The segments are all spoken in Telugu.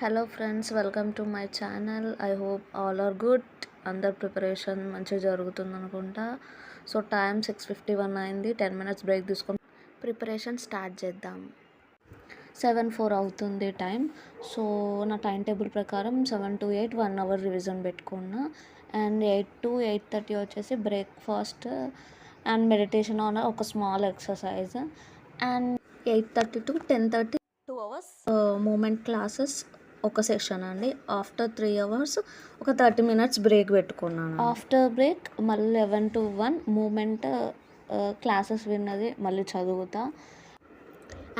Hello friends, welcome to my channel. I hope all are good. అందరి ప్రిపరేషన్ మంచిగా జరుగుతుంది అనుకుంటా. సో టైం 6:51 అయింది. 10 minutes బ్రేక్ తీసుకొని ప్రిపరేషన్ స్టార్ట్ చేద్దాం. 7:04 అవుతుంది టైం. సో నా టైం టేబుల్ ప్రకారం 7 to 8 1 hour రివిజన్ పెట్టుకున్నా. అండ్ 8 to 8:30 వచ్చేసి బ్రేక్ఫాస్ట్ అండ్ మెడిటేషన్ ఆన్ ఒక small exercise. And 8:30 to 10:30 2 hours moment classes ఒక సెషన్ అండి. ఆఫ్టర్ 3 hours ఒక 30 minutes బ్రేక్ పెట్టుకున్నాను. ఆఫ్టర్ బ్రేక్ మళ్ళీ 11 to 1 మూమెంట్ క్లాసెస్ విన్నది మళ్ళీ చదువుతా.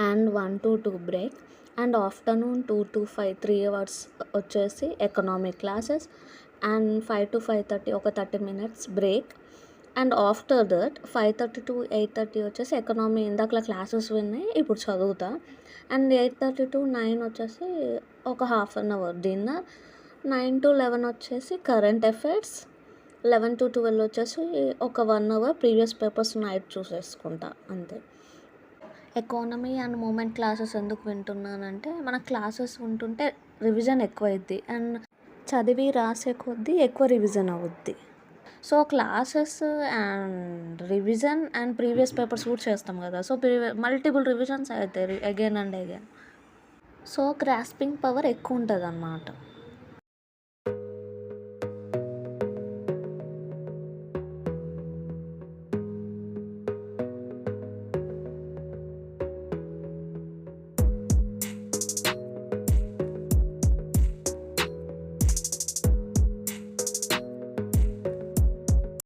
And 1 to 2 break. And afternoon 2 to 5 3 hours వచ్చేసి ఎకనామిక్ క్లాసెస్. అండ్ 5 to 5:30 ఒక 30 minutes break. And after that 5:30 to 8:30 వచ్చేసి ఎకనామీ ఇందాకలా క్లాసెస్ విన్నాయి, ఇప్పుడు చదువుతా. అండ్ 8:30 to 9 వచ్చేసి ఒక half an hour dinner. 9 to 11 వచ్చేసి కరెంట్ అఫైర్స్. 11 to 12 వచ్చేసి ఒక 1 hour ప్రీవియస్ పేపర్స్ నైట్ చూసేసుకుంటా అంతే. ఎకానమీ అండ్ మూమెంట్ క్లాసెస్ ఎందుకు వింటున్నానంటే, మన క్లాసెస్ ఉంటుంటే రివిజన్ ఎక్కువైద్ది అండ్ చదివి రాసే కొద్దీ ఎక్కువ రివిజన్ అవుద్ది. So classes and revision and previous papers కూడా చేస్తాం కదా. సో మల్టిపుల్ రివిజన్స్ అవుతాయి again and again. So grasping power ఎక్కువ ఉంటుంది అన్నమాట.